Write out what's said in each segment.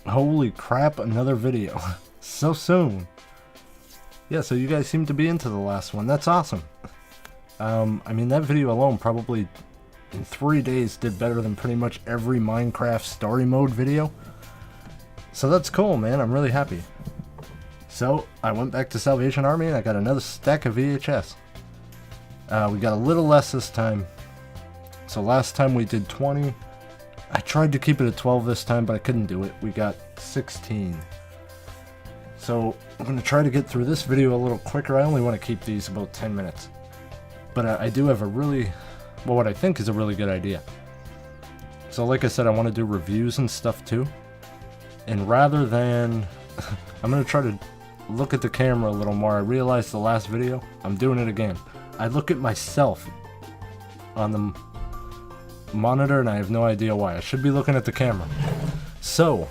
Holy crap, another video. So soon. Yeah, so you guys seem to be into the last one. That's awesome. I mean, that video alone probably in 3 days did better than pretty much every Minecraft story mode video. So that's cool, man. I'm really happy. So I went back to Salvation Army and I got another stack of VHS. We got a little less this time. So last time we did 20. I tried to keep it at 12 this time, but I couldn't do it. We got 16. So I'm going to try to get through this video a little quicker. I only want to keep these about 10 minutes. But I do have a really, well, what I think is a really good idea. So like I said, I want to do reviews and stuff too. And rather than, I'm going to try to look at the camera a little more. I realized the last video, I'm doing it again. I look at myself on the monitor and I have no idea why. I should be looking at the camera. So,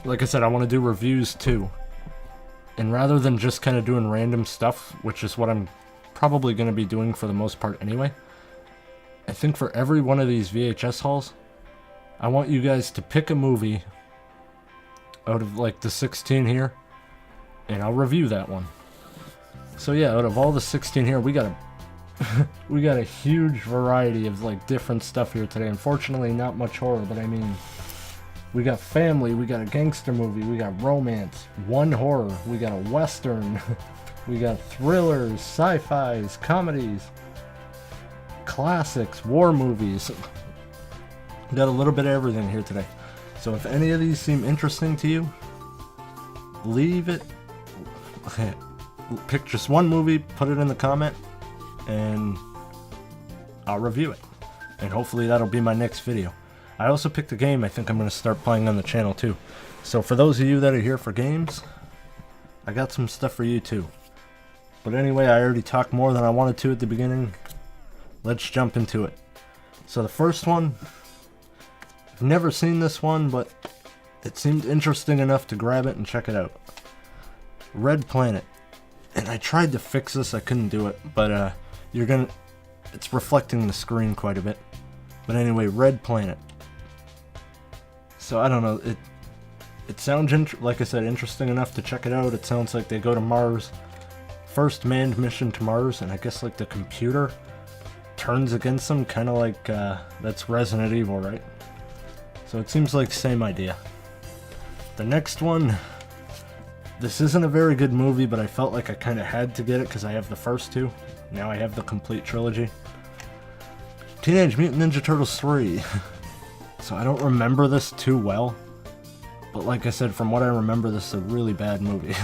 like I said, I want to do reviews too. And rather than just kind of doing random stuff, which is what I'm probably going to be doing for the most part anyway, I think for every one of these VHS hauls, I want you guys to pick a movie out of like the 16 here, and I'll review that one. So yeah, out of all the 16 here, we got a huge variety of like different stuff here today. Unfortunately, not much horror, but I mean, we got family, we got a gangster movie, we got romance, one horror, we got a western, we got thrillers, sci-fis, comedies, classics, war movies. We got a little bit of everything here today. So if any of these seem interesting to you, leave it. Pick just one movie, put it in the comment, and I'll review it. And hopefully that'll be my next video. I also picked a game I think I'm going to start playing on the channel too. So for those of you that are here for games, I got some stuff for you too. But anyway, I already talked more than I wanted to at the beginning. Let's jump into it. So the first one, I've never seen this one, but it seemed interesting enough to grab it and check it out. Red Planet. And I tried to fix this, I couldn't do it, but it's reflecting the screen quite a bit. But anyway, Red Planet. So I don't know, it sounds, like I said, interesting enough to check it out. It sounds like they go to Mars. First manned mission to Mars, and I guess like the computer turns against them, kind of like, that's Resident Evil, right? So it seems like the same idea. The next one, this isn't a very good movie, but I felt like I kind of had to get it because I have the first two. Now I have the complete trilogy. Teenage Mutant Ninja Turtles 3. So I don't remember this too well. But like I said, from what I remember, this is a really bad movie.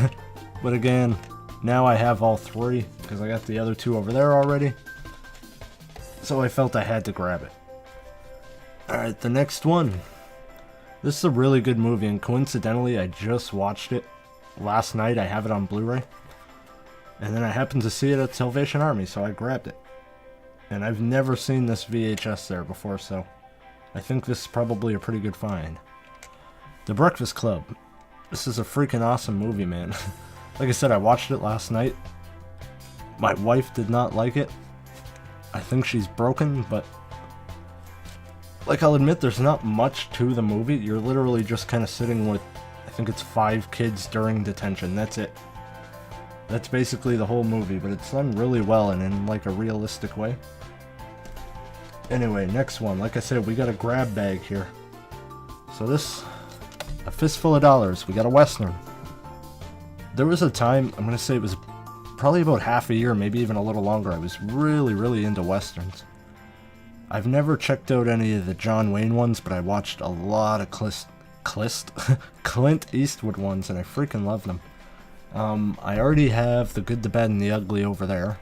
But again, now I have all three because I got the other two over there already. So I felt I had to grab it. Alright, the next one. This is a really good movie, and coincidentally I just watched it last night. I have it on Blu-ray. And then I happened to see it at Salvation Army, so I grabbed it. And I've never seen this VHS there before, so I think this is probably a pretty good find. The Breakfast Club. This is a freaking awesome movie, man. Like I said, I watched it last night. My wife did not like it. I think she's broken, but like, I'll admit there's not much to the movie. You're literally just kind of sitting with, I think it's 5 kids during detention. That's it. That's basically the whole movie, but it's done really well and in like a realistic way. Anyway, next one. Like I said, we got a grab bag here. So this, A Fistful of Dollars. We got a western. There was a time, I'm going to say it was probably about half a year, maybe even a little longer, I was really, really into westerns. I've never checked out any of the John Wayne ones, but I watched a lot of Clint Eastwood ones, and I freaking love them. I already have The Good, the Bad, and the Ugly over there.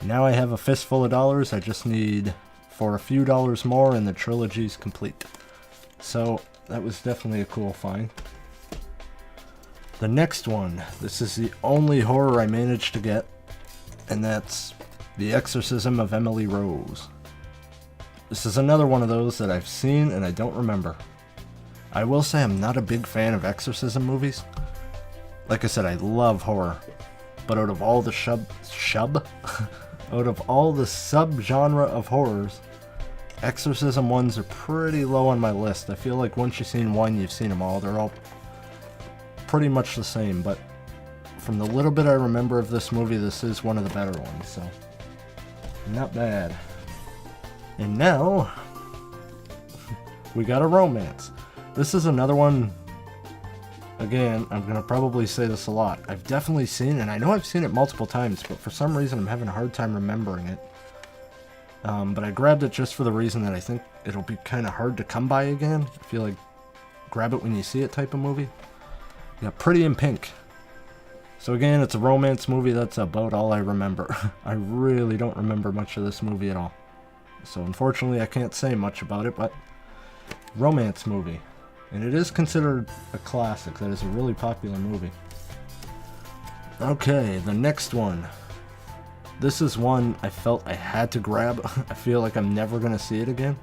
Now I have A Fistful of Dollars. I just need for a few dollars more, and the trilogy's complete. So that was definitely a cool find. The next one, this is the only horror I managed to get, and that's The Exorcism of Emily Rose. This is another one of those that I've seen and I don't remember. I will say I'm not a big fan of exorcism movies. Like I said, I love horror, but out of all the out of all the sub-genre of horrors, Exorcism ones are pretty low on my list. I feel like once you've seen one, you've seen them all. They're all pretty much the same, but from the little bit I remember of this movie, this is one of the better ones, so not bad. And now we got a romance. This is another one. Again, I'm gonna probably say this a lot. I've definitely seen it, and I know I've seen it multiple times, but for some reason I'm having a hard time remembering it. But I grabbed it just for the reason that I think it'll be kind of hard to come by again. I feel like grab it when you see it type of movie. Yeah, Pretty in Pink. So again, it's a romance movie. That's about all I remember. I really don't remember much of this movie at all. So unfortunately, I can't say much about it, but romance movie. And it is considered a classic. That is a really popular movie. Okay, the next one. This is one I felt I had to grab. I feel like I'm never going to see it again.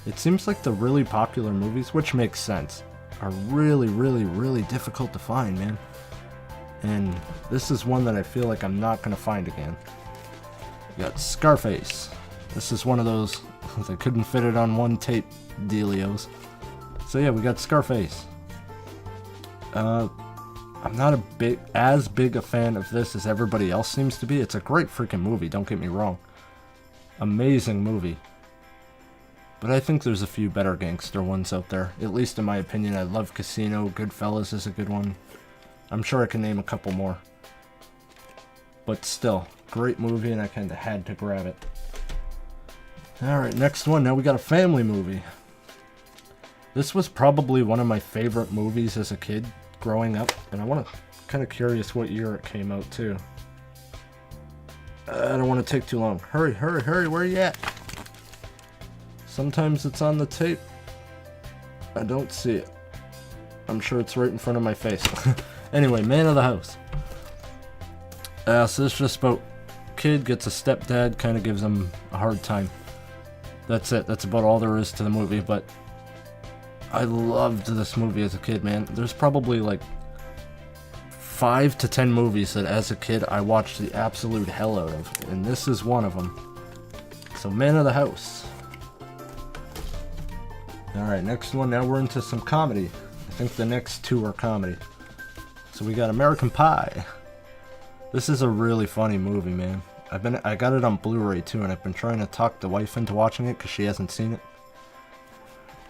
It seems like the really popular movies, which makes sense, are really, really, really difficult to find, man. And this is one that I feel like I'm not going to find again. You got Scarface. This is one of those, they couldn't fit it on one tape dealios. So yeah, we got Scarface. I'm not as big a fan of this as everybody else seems to be. It's a great freaking movie, don't get me wrong. Amazing movie. But I think there's a few better gangster ones out there. At least in my opinion. I love Casino. Goodfellas is a good one. I'm sure I can name a couple more. But still, great movie, and I kind of had to grab it. Alright, next one. Now we got a family movie. This was probably one of my favorite movies as a kid growing up, and I want to kind of curious what year it came out too. I don't want to take too long. Hurry, hurry, hurry, where are you at? Sometimes it's on the tape. I don't see it. I'm sure it's right in front of my face. Anyway, Man of the House. So this is just about kid gets a stepdad, kind of gives him a hard time. That's it. That's about all there is to the movie, but I loved this movie as a kid, man. There's probably like 5 to 10 movies that as a kid I watched the absolute hell out of, and this is one of them. So Man of the House. Alright, next one. Now we're into some comedy. I think the next two are comedy. So we got American Pie. This is a really funny movie, man. I got it on Blu-ray too, and I've been trying to talk the wife into watching it because she hasn't seen it.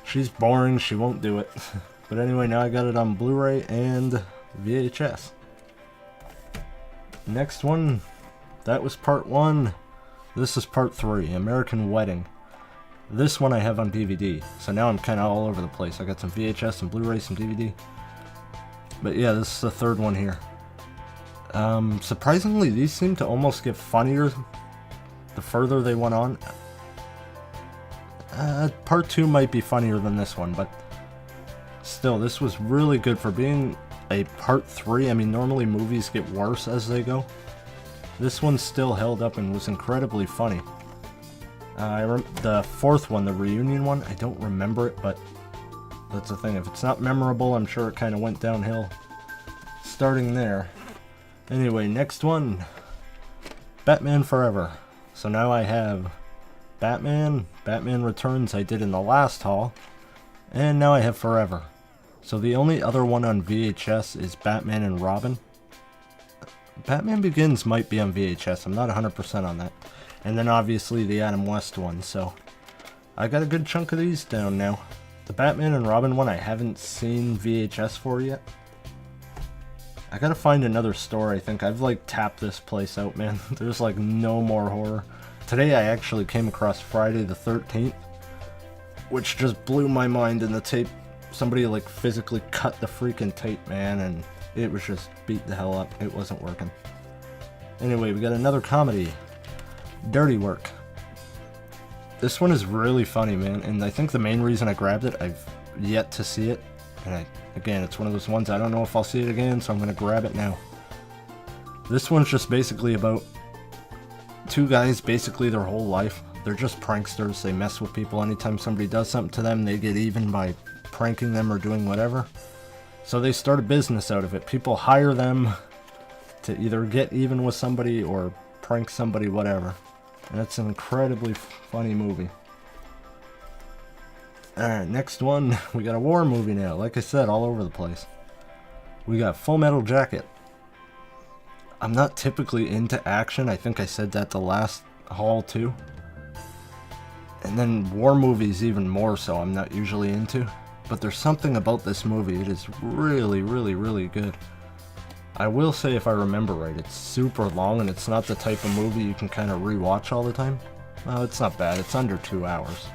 She's boring, she won't do it. But anyway, now I got it on Blu-ray and VHS. Next one, that was part 1. This is part 3, American Wedding. This one I have on DVD, so now I'm kind of all over the place. I got some VHS, some Blu-ray, some DVD. But yeah, this is the third one here. Surprisingly, these seem to almost get funnier the further they went on. Part 2 might be funnier than this one, but still, this was really good for being a part 3. I mean, normally movies get worse as they go. This one still held up and was incredibly funny. The fourth one, the reunion one, I don't remember it, but that's the thing. If it's not memorable, I'm sure it kind of went downhill starting there. Anyway, next one, Batman Forever. So now I have Batman Returns I did in the last haul, and now I have Forever. So the only other one on VHS is Batman and Robin. Batman Begins might be on VHS, I'm not 100% on that. And then obviously the Adam West one, so I got a good chunk of these down now. The Batman and Robin one I haven't seen VHS for yet. I gotta find another store, I think. I've like tapped this place out, man. There's like no more horror. Today I actually came across Friday the 13th, which just blew my mind in the tape. Somebody like physically cut the freaking tape, man, and it was just beat the hell up. It wasn't working. Anyway, we got another comedy, Dirty Work. This one is really funny, man, and I think the main reason I grabbed it, I've yet to see it, and again, it's one of those ones I don't know if I'll see it again, so I'm gonna grab it now. This one's just basically about two guys, basically their whole life. They're just pranksters. They mess with people. Anytime somebody does something to them, they get even by pranking them or doing whatever. So they start a business out of it. People hire them to either get even with somebody or prank somebody, whatever. And it's an incredibly funny movie. Alright, next one. We got a war movie now. Like I said, all over the place. We got Full Metal Jacket. I'm not typically into action. I think I said that the last haul too. And then war movies even more so I'm not usually into. But there's something about this movie. It is really, really, really good. I will say, if I remember right, it's super long and it's not the type of movie you can kind of rewatch all the time. Well, it's not bad. It's under 2 hours.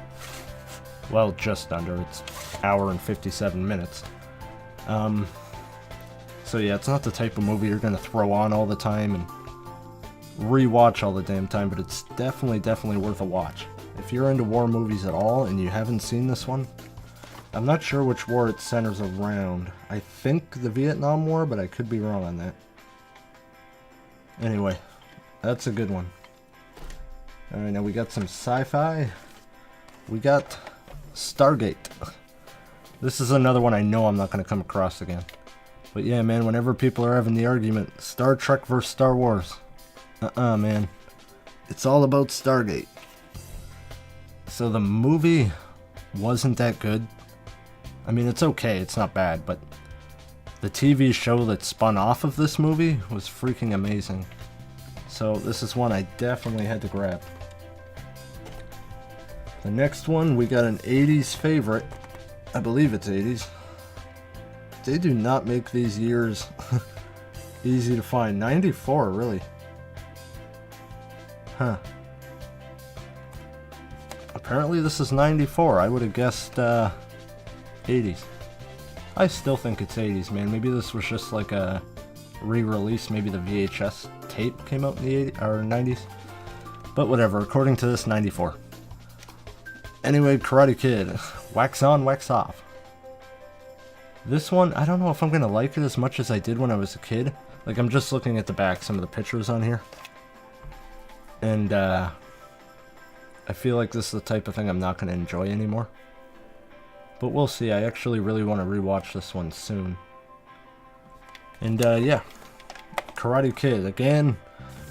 Well, just under. It's an hour and 57 minutes. So yeah, it's not the type of movie you're going to throw on all the time and rewatch all the damn time, but it's definitely worth a watch. If you're into war movies at all and you haven't seen this one, I'm not sure which war it centers around. I think the Vietnam War, but I could be wrong on that. Anyway, that's a good one. Alright, now we got some sci-fi. We got Stargate. This is another one I know I'm not going to come across again. But yeah, man, whenever people are having the argument, Star Trek versus Star Wars. Man. It's all about Stargate. So the movie wasn't that good. I mean, it's okay, it's not bad, but the TV show that spun off of this movie was freaking amazing. So this is one I definitely had to grab. The next one, we got an 80s favorite. I believe it's 80s. They do not make these years easy to find. 94, really. Huh. Apparently this is 94. I would have guessed 80s. I still think it's 80s, man. Maybe this was just like a re-release. Maybe the VHS tape came out in the 80s or 90s. But whatever, according to this, 94. Anyway, Karate Kid. Wax on, wax off. This one, I don't know if I'm going to like it as much as I did when I was a kid. Like, I'm just looking at the back, some of the pictures on here. And, I feel like this is the type of thing I'm not going to enjoy anymore. But we'll see. I actually really want to rewatch this one soon. And, yeah. Karate Kid. Again,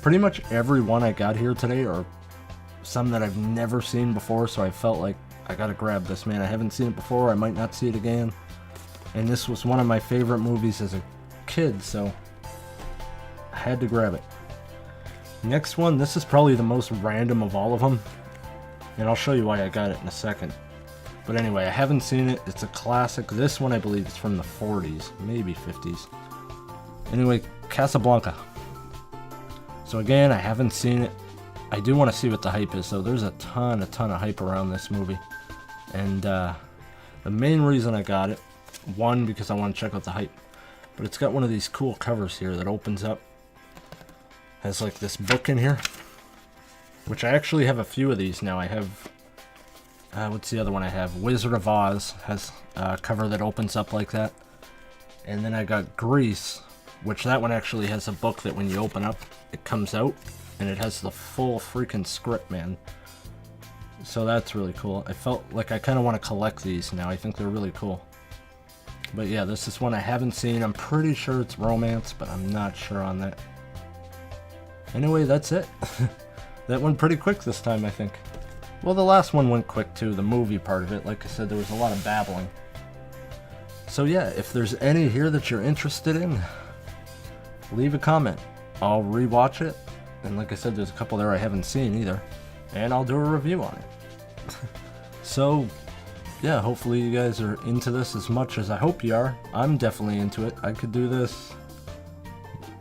pretty much every one I got here today are some that I've never seen before, so I felt like I gotta grab this, man. I haven't seen it before. I might not see it again. And this was one of my favorite movies as a kid, so I had to grab it. Next one, this is probably the most random of all of them. And I'll show you why I got it in a second. But anyway, I haven't seen it. It's a classic. This one, I believe, is from the 40s, maybe 50s. Anyway, Casablanca. So again, I haven't seen it. I do want to see what the hype is, so there's a ton of hype around this movie. And the main reason I got it, one, because I want to check out the hype, but it's got one of these cool covers here that opens up. Has like this book in here, which I actually have a few of these now. I have, what's the other one I have? Wizard of Oz has a cover that opens up like that. And then I got Grease, which that one actually has a book that when you open up, it comes out. And it has the full freaking script, man. So that's really cool. I felt like I kind of want to collect these now. I think they're really cool. But yeah, this is one I haven't seen. I'm pretty sure it's romance, but I'm not sure on that. Anyway, that's it. That went pretty quick this time, I think. Well, the last one went quick too, the movie part of it. Like I said, there was a lot of babbling. So yeah, if there's any here that you're interested in, leave a comment. I'll rewatch it. And like I said, there's a couple there I haven't seen either. And I'll do a review on it. So, yeah, hopefully you guys are into this as much as I hope you are. I'm definitely into it. I could do this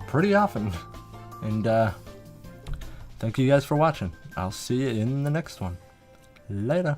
pretty often. And, thank you guys for watching. I'll see you in the next one. Later.